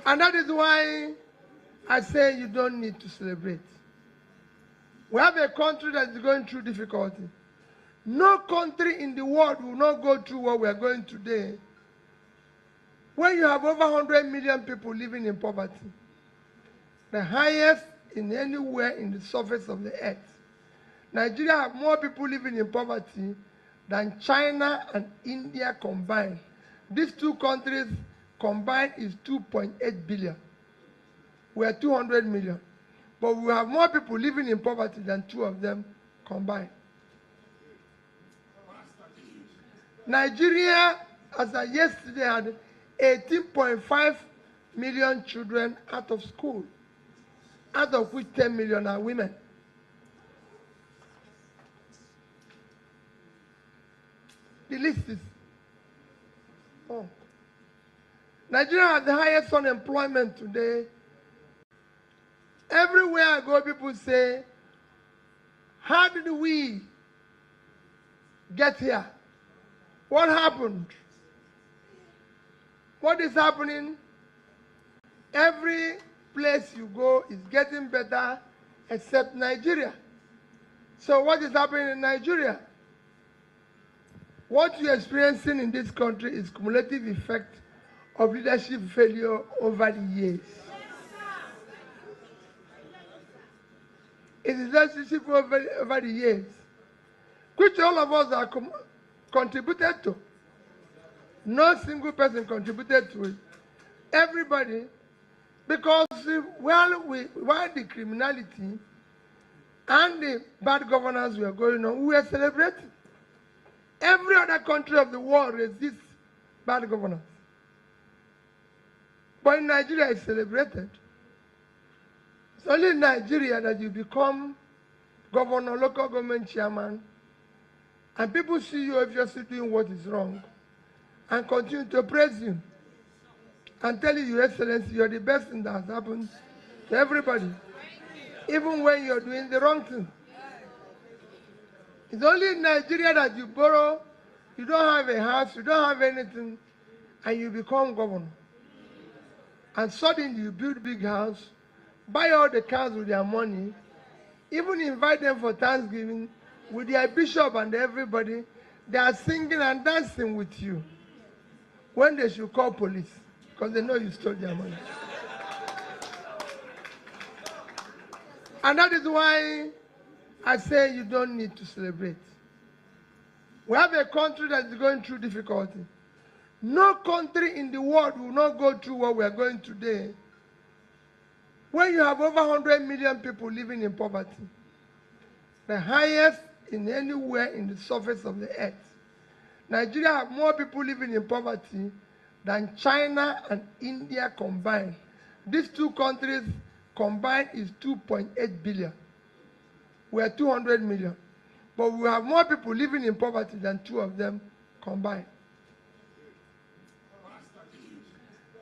And that is why I say you don't need to celebrate. We have a country that is going through difficulty. No country in the world will not go through what we are going today when you have over 100 million people living in poverty, the highest in anywhere in the surface of the earth. Nigeria have more people living in poverty than China and India combined. These two countries combined is 2.8 billion. We are 200 million. But we have more people living in poverty than two of them combined. Nigeria, as of yesterday, had 18.5 million children out of school, out of which 10 million are women. The list is long. Nigeria has the highest unemployment today. Everywhere I go, people say, how did we get here? What happened? What is happening? Every place you go is getting better except Nigeria. So what is happening in Nigeria? What you're experiencing in this country is cumulative effect of leadership failure over the years. It is leadership over the years, which all of us are contributed to. No single person contributed to it. Everybody, because while the criminality and the bad governance were going on, we were celebrating. Every other country of the world resists bad governance. But in Nigeria, it's celebrated. It's only in Nigeria that you become governor, local government chairman, and people see you obviously doing what is wrong and continue to praise you and tell you, Your Excellency, you're the best thing that has happened to everybody, even when you're doing the wrong thing. It's only in Nigeria that you borrow, you don't have a house, you don't have anything, and you become governor. And suddenly you build big house, buy all the cars with their money, even invite them for Thanksgiving with their bishop and everybody. They are singing and dancing with you when they should call police because they know you stole their money. And that is why I say you don't need to celebrate. We have a country that is going through difficulty. No country in the world will not go through what we are going today when you have over 100 million people living in poverty, the highest in anywhere in the surface of the earth. Nigeria have more people living in poverty than China and India combined. These two countries combined is 2.8 billion. We are 200 million. But we have more people living in poverty than two of them combined.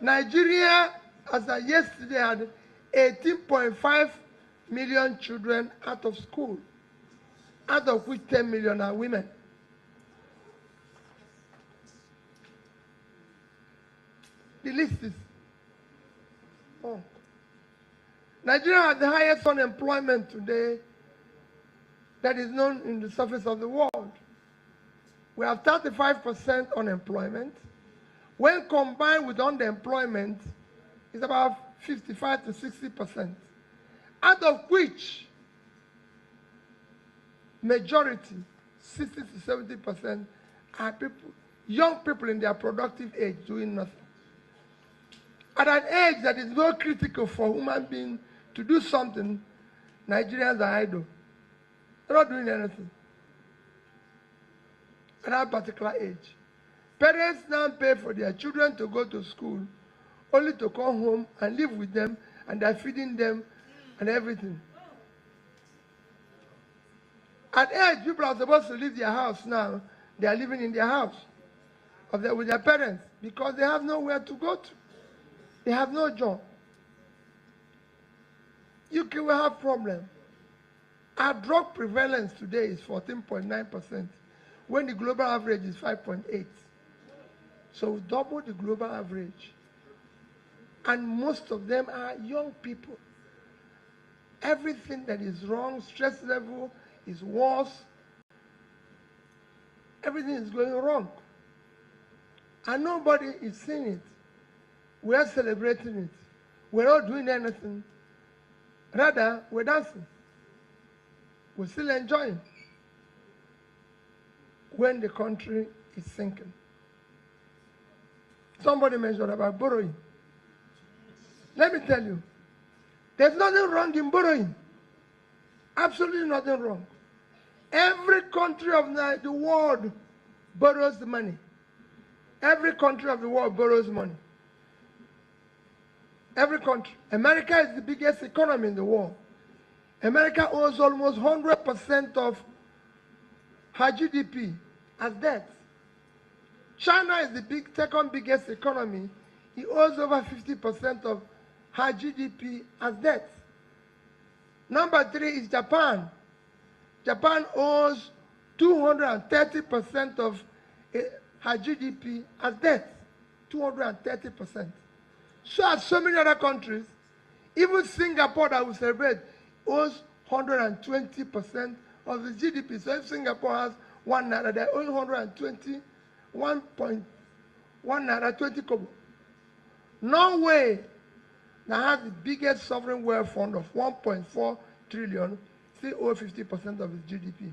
Nigeria, as of yesterday, had 18.5 million children out of school, out of which 10 million are women. The list is long. Nigeria has the highest unemployment today that is known in the surface of the world. We have 35% unemployment. When combined with underemployment, it's about 55 to 60%, out of which majority, 60 to 70%, are people, young people in their productive age doing nothing. At an age that is very critical for human beings to do something, Nigerians are idle. They're not doing anything. At that particular age. Parents now pay for their children to go to school, only to come home and live with them, and they're feeding them and everything. At age, people are supposed to leave their house now. They are living in their house with their parents because they have nowhere to go to. They have no job. UK will have problem. Our drug prevalence today is 14.9%, when the global average is 5.8%. So we double the global average. And most of them are young people. Everything that is wrong, stress level is worse. Everything is going wrong. And nobody is seeing it. We are celebrating it. We're not doing anything. Rather, we're dancing. We're still enjoying when the country is sinking. Somebody mentioned about borrowing. Let me tell you, there's nothing wrong in borrowing. Absolutely nothing wrong. Every country of the world borrows the money. Every country of the world borrows money. Every country. America is the biggest economy in the world. America owes almost 100% of her GDP as debt. China is the second biggest economy. It owes over 50% of her GDP as debt. Number 3 is Japan. Japan owes 230% of her GDP as debt. 230%. So as so many other countries, even Singapore that we celebrate owes 120% of its GDP. So if Singapore has 1 naira, they owe 120, 1.1 naira 20 kobo. Norway that has the biggest sovereign wealth fund of 1.4 trillion still owe 50% of its GDP.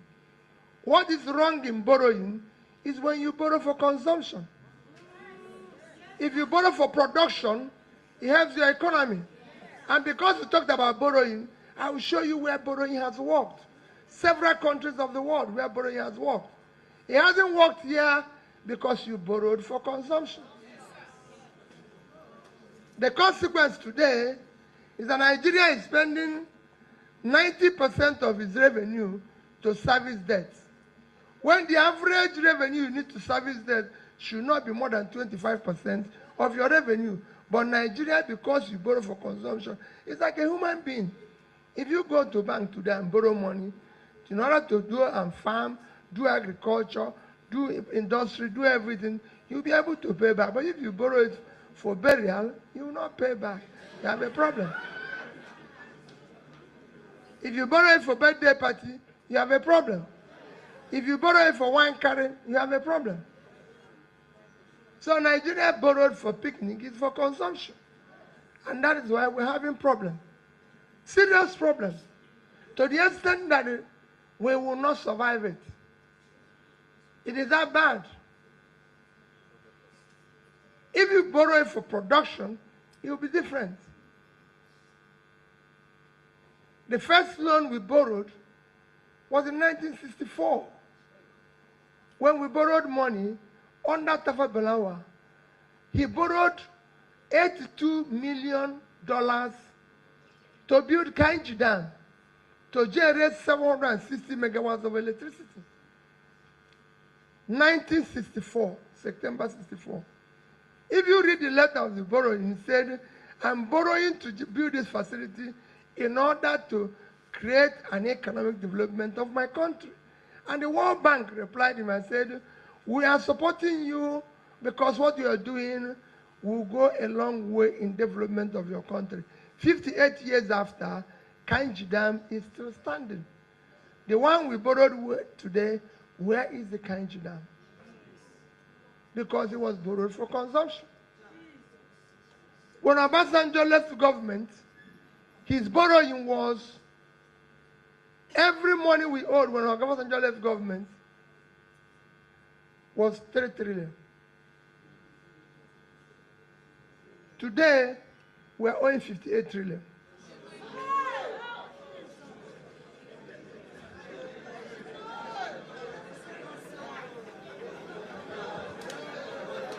What is wrong in borrowing is when you borrow for consumption. If you borrow for production, it helps your economy. And because we talked about borrowing, I will show you where borrowing has worked. Several countries of the world where borrowing has worked. It hasn't worked here because you borrowed for consumption. The consequence today is that Nigeria is spending 90% of its revenue to service debt. When the average revenue you need to service debt should not be more than 25% of your revenue. But Nigeria, because you borrow for consumption, it's like a human being. If you go to bank today and borrow money, in order to do and farm, do agriculture, do industry, do everything, you'll be able to pay back. But if you borrow it for burial, you will not pay back. You have a problem. If you borrow it for birthday party, you have a problem. If you borrow it for wine carrying, you have a problem. So Nigeria borrowed for picnic is for consumption. And that is why we're having problems. Serious problems. To the extent that we will not survive it. It is that bad. If you borrow it for production, it will be different. The first loan we borrowed was in 1964. When we borrowed money under Tafa Balawa, he borrowed $82 million to build Kainji Dam to generate 760 megawatts of electricity. 1964, September 64. If you read the letter of the borrowing, he said, I'm borrowing to build this facility in order to create an economic development of my country. And the World Bank replied him and said, we are supporting you because what you are doing will go a long way in development of your country. 58 years after, Kainji Dam is still standing. The one we borrowed today, where is the Kainji Dam? Because it was borrowed for consumption. When Obasanjo left government, his borrowing was every money we owed when Obasanjo left government was 3 trillion. Today, we are owing 58 trillion.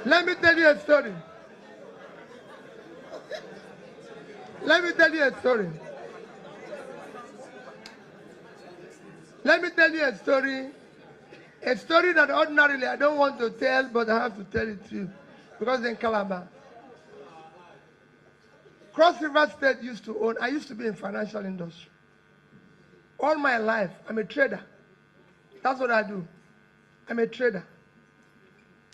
Let me tell you a story. Let me tell you a story. Let me tell you a story that ordinarily I don't want to tell, but I have to tell it to you, because in Calabar, Cross River State used to own, I used to be in financial industry. All my life, I'm a trader. That's what I do. I'm a trader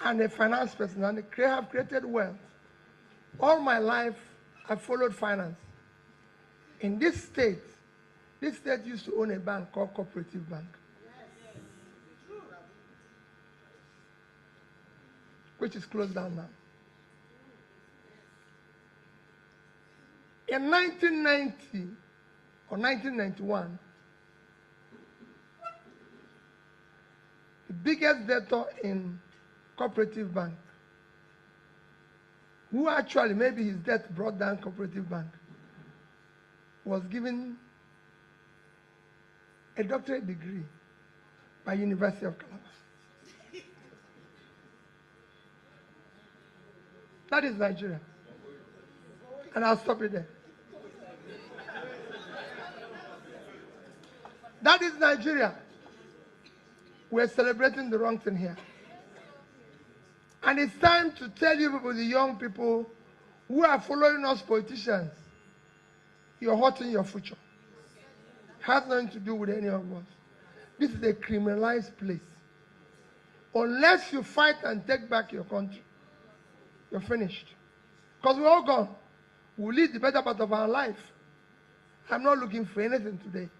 and a finance person, and I have created wealth. All my life, I followed finance. In this state used to own a bank called Cooperative Bank, which is closed down now. In 1990 or 1991, the biggest debtor in Cooperative Bank, who actually maybe his death brought down Cooperative Bank, was given a doctorate degree by University of Calabar. That is Nigeria. And I'll stop it there. That is Nigeria. We're celebrating the wrong thing here. And it's time to tell you people, the young people who are following us politicians, you're hurting your future. Has nothing to do with any of us. This is a criminalized place. Unless you fight and take back your country, you're finished. Because we're all gone. We'll lead the better part of our life. I'm not looking for anything today.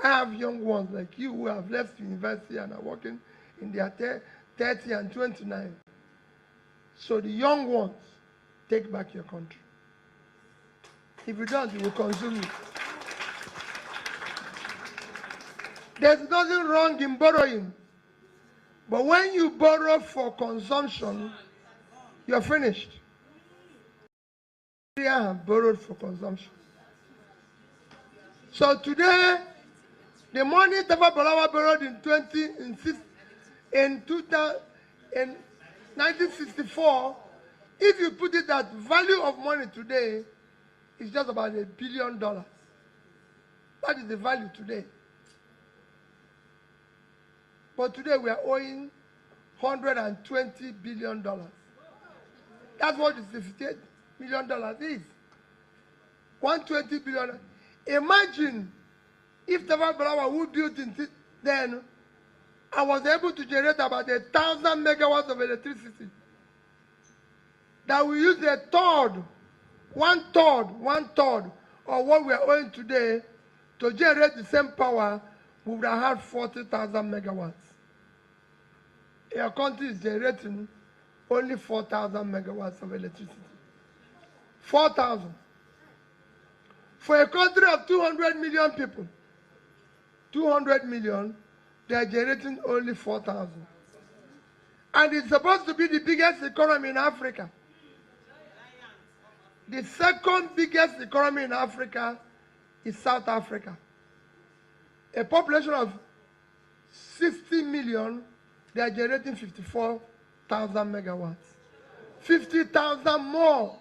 I have young ones like you who have left university and are working in their 30 and 29. So the young ones, take back your country. If you don't, it will consume you. There's nothing wrong in borrowing. But when you borrow for consumption, you're finished. I have borrowed for consumption. So today, the money Tafa Balawa borrowed in 1964, if you put it at value of money today, it's just about $1 billion. That is the value today. But today we are owing $120 billion. That's what the $58 million is. $120 billion. Imagine if Tafa Balawa who built it then, I was able to generate about 1,000 megawatts of electricity. That we use one third of what we are owing today to generate the same power, we would have had 40,000 megawatts. Your country is generating only 4,000 megawatts of electricity. 4,000. For a country of 200 million people, 200 million, they are generating only 4,000. And it's supposed to be the biggest economy in Africa. The second biggest economy in Africa is South Africa. A population of 60 million, they are generating 54,000 megawatts. 50,000 more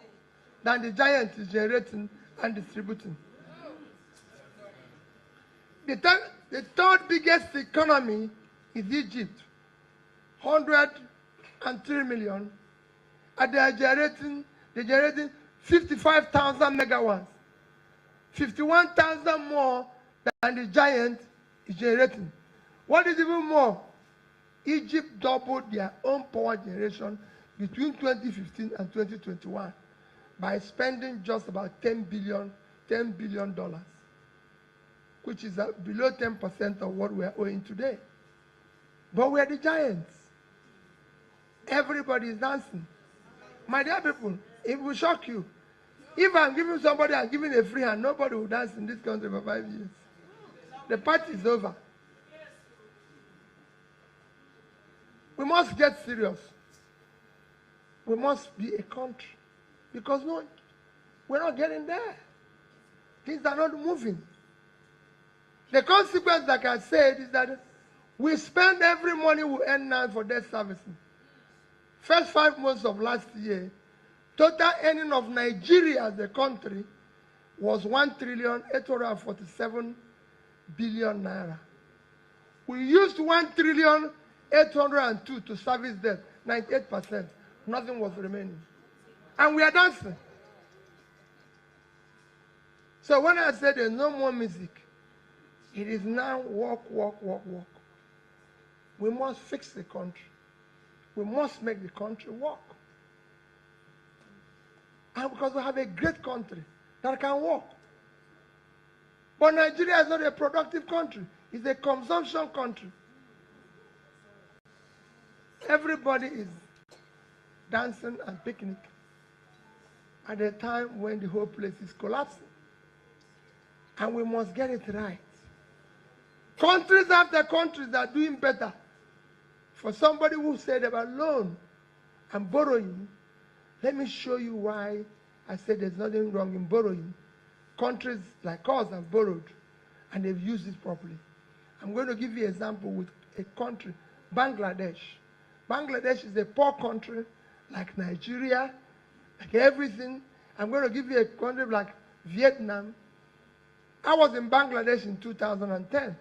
than the giant is generating and distributing. The third biggest economy is Egypt, 103 million, and they are generating 55,000 megawatts, 51,000 more than the giant is generating. What is even more? Egypt doubled their own power generation between 2015 and 2021 by spending just about $10 billion, which is below 10% of what we are owing today. But we are the giants. Everybody is dancing. My dear people, it will shock you. If I'm giving somebody, I'm giving a free hand, nobody will dance in this country for 5 years. The party is over. We must get serious. We must be a country. Because no, we're not getting there. Things are not moving. The consequence, like I said, is that we spend every money we earn now for debt servicing. First 5 months of last year, total earning of Nigeria as a country was 1,847 billion naira. We used 1,802 to service debt, 98%. Nothing was remaining. And we are dancing. So when I said there's no more music, it is now walk, walk, walk, walk. We must fix the country. We must make the country work. And because we have a great country that can work. But Nigeria is not a productive country. It's a consumption country. Everybody is dancing and picnic at a time when the whole place is collapsing. And we must get it right. Countries after countries are doing better. For somebody who said about loan and borrowing, let me show you why I said there's nothing wrong in borrowing. Countries like us have borrowed, and they've used it properly. I'm going to give you an example with a country, Bangladesh. Bangladesh is a poor country, like Nigeria, like everything. I'm going to give you a country like Vietnam. I was in Bangladesh in 2010.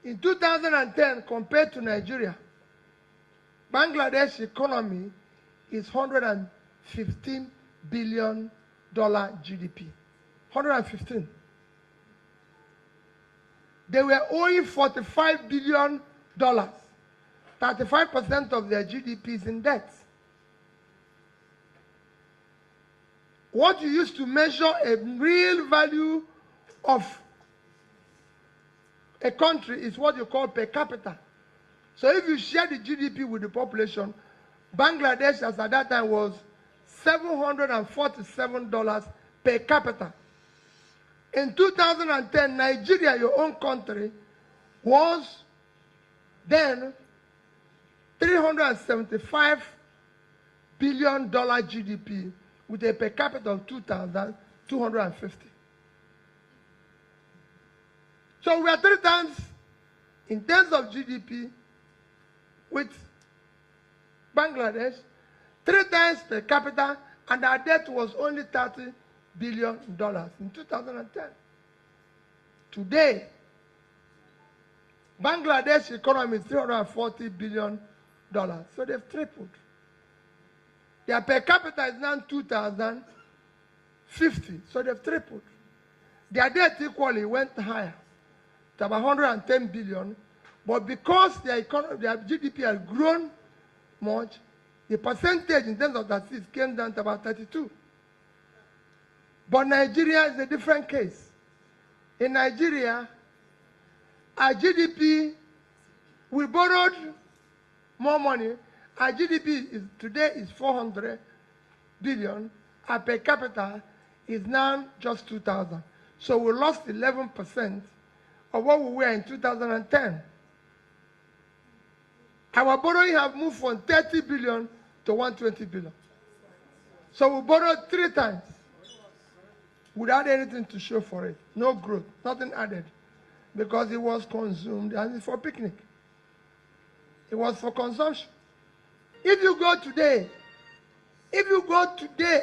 In 2010, compared to Nigeria, Bangladesh economy is $115 billion GDP. 115. They were owing $45 billion. 35% of their GDP is in debt. What you used to measure a real value of a country is what you call per capita. So if you share the GDP with the population, Bangladesh as at that time was $747 per capita. In 2010, Nigeria, your own country, was then $375 billion GDP with a per capita of 2,250. So we are 3 times in terms of GDP with Bangladesh, 3 times per capita, and our debt was only $30 billion in 2010. Today, Bangladesh economy is $340 billion. So they've tripled. Their per capita is now 2,050. So they've tripled. Their debt equally went higher to about 110 billion. But because their GDP has grown much, the percentage in terms of that came down to about 32. But Nigeria is a different case. In Nigeria, our GDP, we borrowed more money. Our GDP today is 400 billion. Our per capita is now just 2,000. So we lost 11% of what we were in 2010. Our borrowing have moved from 30 billion to 120 billion. So we borrowed 3 times without anything to show for it. No growth, nothing added. Because it was consumed and it's for picnic. It was for consumption. If you go today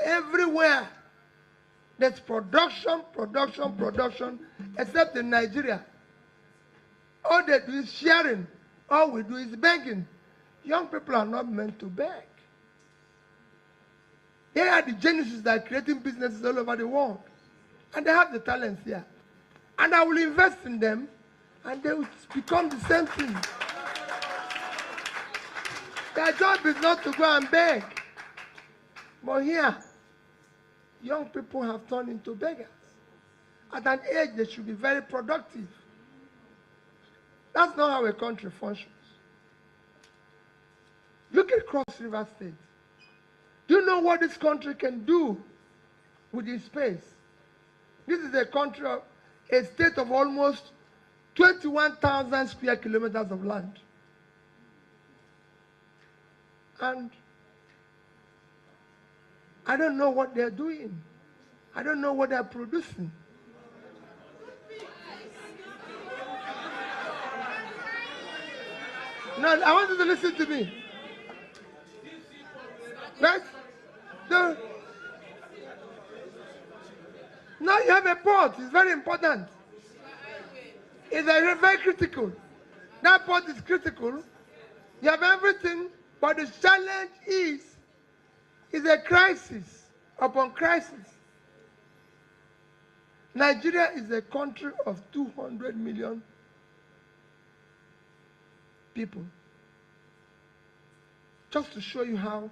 everywhere, there's production, except in Nigeria. All they do is sharing. All we do is begging. Young people are not meant to beg. They are the geniuses that are creating businesses all over the world. And they have the talents here. And I will invest in them, and they will become the same thing. Their job is not to go and beg. But here, young people have turned into beggars. At an age, they should be very productive. That's not how a country functions. Look at Cross River State. Do you know what this country can do with its space? This is a country, a state of almost 21,000 square kilometers of land. And I don't know what they're doing. I don't know what they're producing. No, I want you to listen to me. Right? No. Now you have a port. It's very important. It's very critical. That port is critical. You have everything, but the challenge is a crisis upon crisis. Nigeria is a country of 200 million people. Just to show you how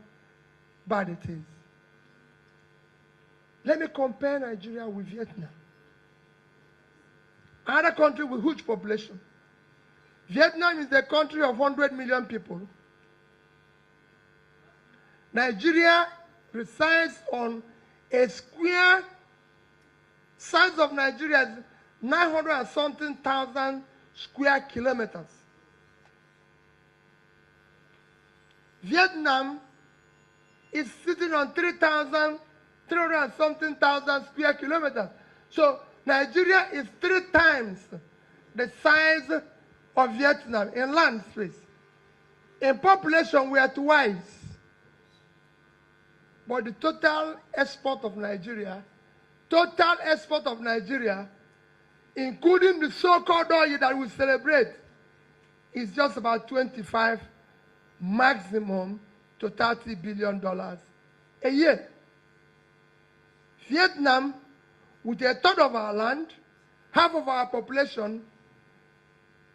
bad it is. Let me compare Nigeria with Vietnam. Another country with huge population. Vietnam is a country of 100 million people. Nigeria resides on a square size of Nigeria is 900 and something thousand square kilometers. Vietnam is sitting on 300 and something thousand square kilometers. So Nigeria is 3 times the size of Vietnam in land space. In population, we are twice. But the total export of Nigeria, including the so-called oil that we celebrate, is just about 25 maximum to $30 billion a year. Vietnam, with a third of our land, half of our population,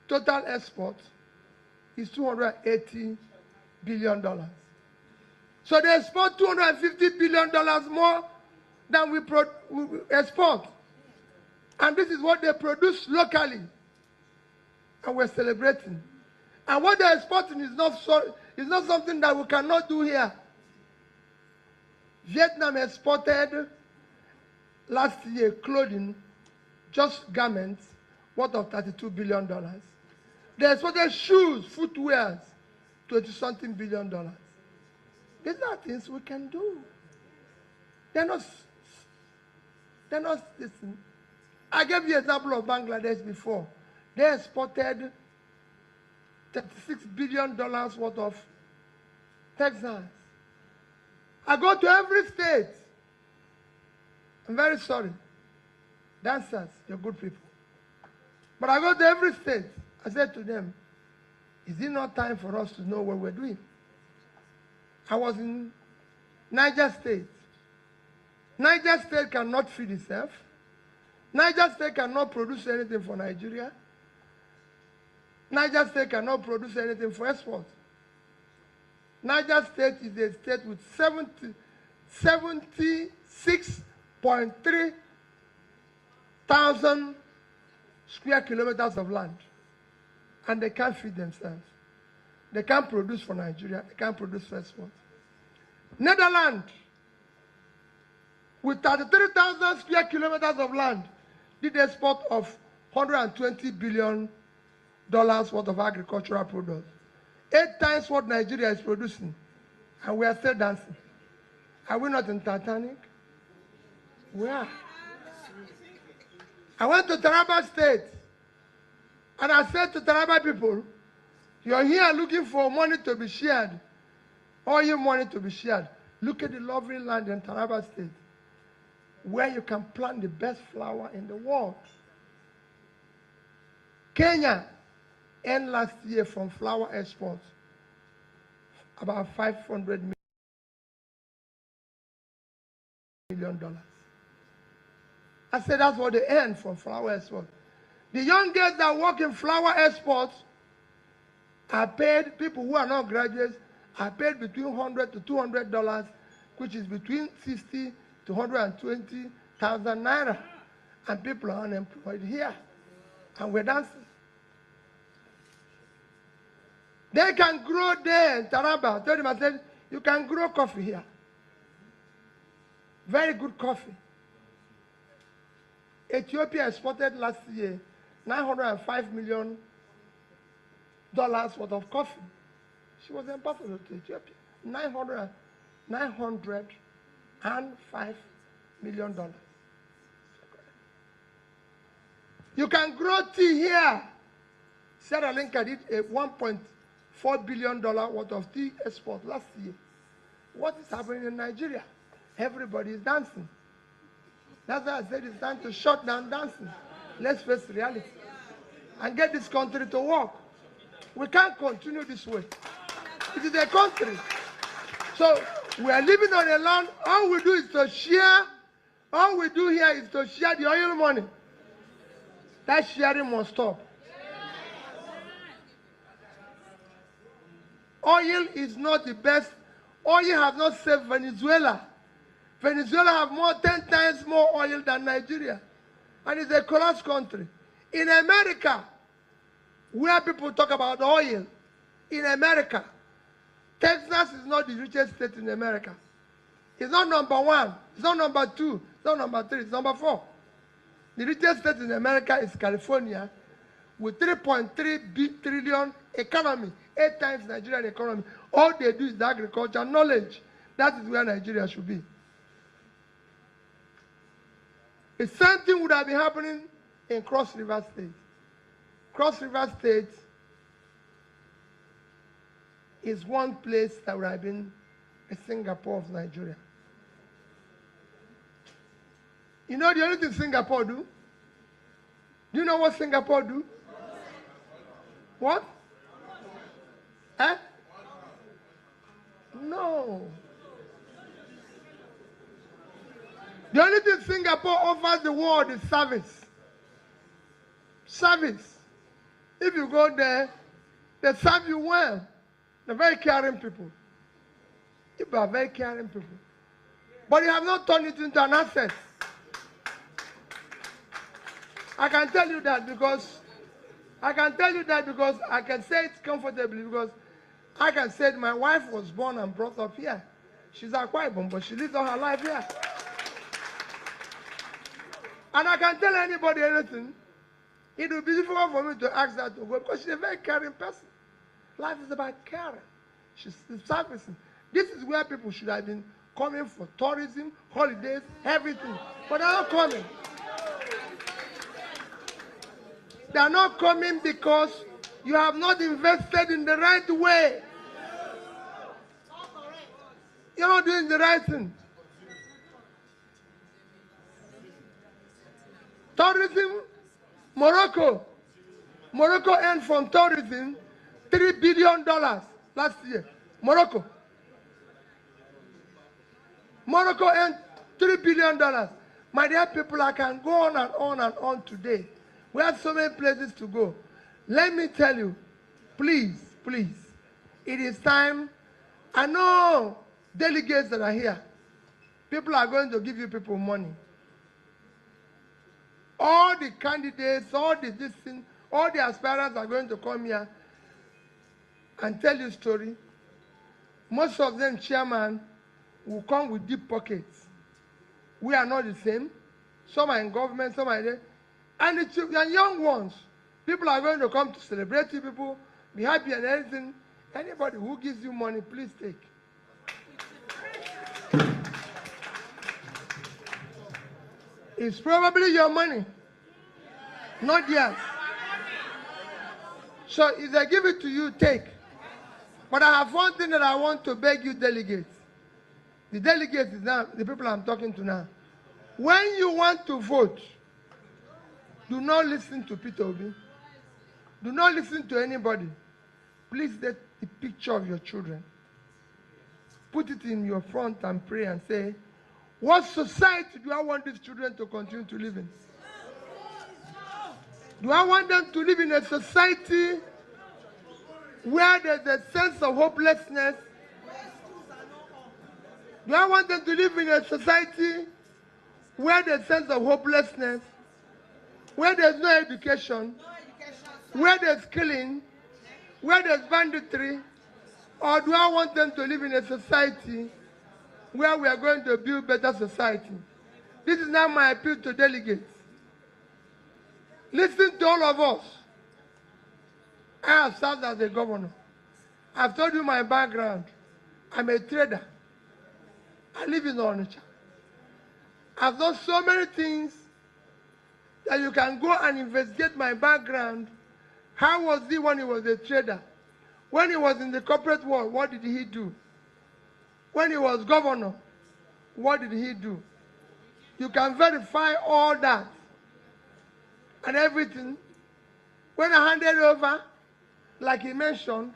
total export is $280 billion. So they export $250 billion more than we export. And this is what they produce locally. And we're celebrating. And what they're exporting is not something that we cannot do here. Vietnam exported last year clothing, just garments, worth of $32 billion. They exported shoes, footwear, $20-something billion. These are things we can do. They're not listen. I gave you an example of Bangladesh before. They exported $36 billion worth of textiles. I go to every state. I'm very sorry. Dancers, you're good people. But I go to every state. I said to them, is it not time for us to know what we're doing? I was in Niger State. Niger State cannot feed itself. Niger State cannot produce anything for Nigeria. Niger State cannot produce anything for export. Niger State is a state with 76.3 thousand square kilometers of land. And they can't feed themselves. They can't produce for Nigeria. They can't produce for export. Netherlands, with 33,000 square kilometers of land, did export of $120 billion worth of agricultural products. 8 times what Nigeria is producing. And we are still dancing. Are we not in Titanic? We are. I went to Taraba State. And I said to Taraba people, you're here looking for money to be shared. All your money to be shared. Look at the lovely land in Taraba State, where you can plant the best flower in the world. Kenya earned last year from flower exports about $500 million. I said that's what they earn from flower exports. The young girls that work in flower exports are paid, people who are not graduates, are paid between $100 to $200, which is between 60 to 120,000 naira. And people are unemployed here. And we're dancing. They can grow there in Taraba. I told them, I said, you can grow coffee here. Very good coffee. Ethiopia exported last year $905 million worth of coffee. She was ambassador to Ethiopia. $905 million. You can grow tea here. Sarah Linka did a $1.4 billion worth of tea export last year. What is happening in Nigeria? Everybody is dancing. That's why I said it's time to shut down dancing. Let's face reality and get this country to work. We can't continue this way. It is a country. So we are living on a land. All we do is to share. All we do here is to share the oil money. That sharing must stop. Oil is not the best. Oil has not saved Venezuela. Venezuela have 10 times more oil than Nigeria. And it's a collapsed country. In America, where people talk about oil, in America, Texas is not the richest state in America. It's not number 1. It's not number 2. It's not number 3. It's number 4. The richest state in America is California, with 3.3 trillion economy, 8 times Nigerian economy. All they do is agriculture, knowledge. That is where Nigeria should be. The same thing would have been happening in Cross River State. Cross River State is one place that would have been a Singapore of Nigeria. You know the only thing Singapore do? Do you know what Singapore do? What? Eh? No. The only thing Singapore offers the world is service. Service. If you go there, they serve you well. They're very caring people. People are very caring people. But you have not turned it into an asset. I can tell you that because I can say it comfortably because I can say my wife was born and brought up here. She's a Akwa Ibom, but she lives all her life here. And I can tell anybody anything. It will be difficult for me to ask her to go because she's a very caring person. Life is about caring. She's servicing. This is where people should have been coming for tourism, holidays, everything. But they're not coming. They are not coming because you have not invested in the right way. You're not doing the right thing. Tourism, Morocco earned from tourism $3 billion last year. Morocco earned $3 billion. My dear people, I can go on and on and on today. We have so many places to go. Let me tell you, please, it is time. I know delegates that are here. People are going to give you people money. All the candidates, all the aspirants are going to come here and tell you a story. Most of them, chairman, will come with deep pockets. We are not the same. Some are in government, some are there. And the young ones, people are going to come to celebrate you people, be happy and everything. Anybody who gives you money, please take. It's probably your money, not theirs. So if they give it to you, take. But I have one thing that I want to beg you delegates. The delegates is now the people I'm talking to now. When you want to vote, do not listen to Peter Obi. Do not listen to anybody. Please take the picture of your children. Put it in your front and pray and say, what society do I want these children to continue to live in? Do I want them to live in a society where there's a sense of hopelessness? Do I want them to live in a society where there's a sense of hopelessness, where there's no education, where there's killing, where there's banditry? Or do I want them to live in a society where we are going to build better society? This is now my appeal to delegates. Listen to all of us. I have served as a governor. I've told you my background. I'm a trader. I live in Onitsha. I've done so many things that you can go and investigate my background. How was he when he was a trader? When he was in the corporate world, what did he do? When he was governor, what did he do? You can verify all that and everything. When I handed over, like he mentioned,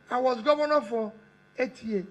I was governor for 8 years.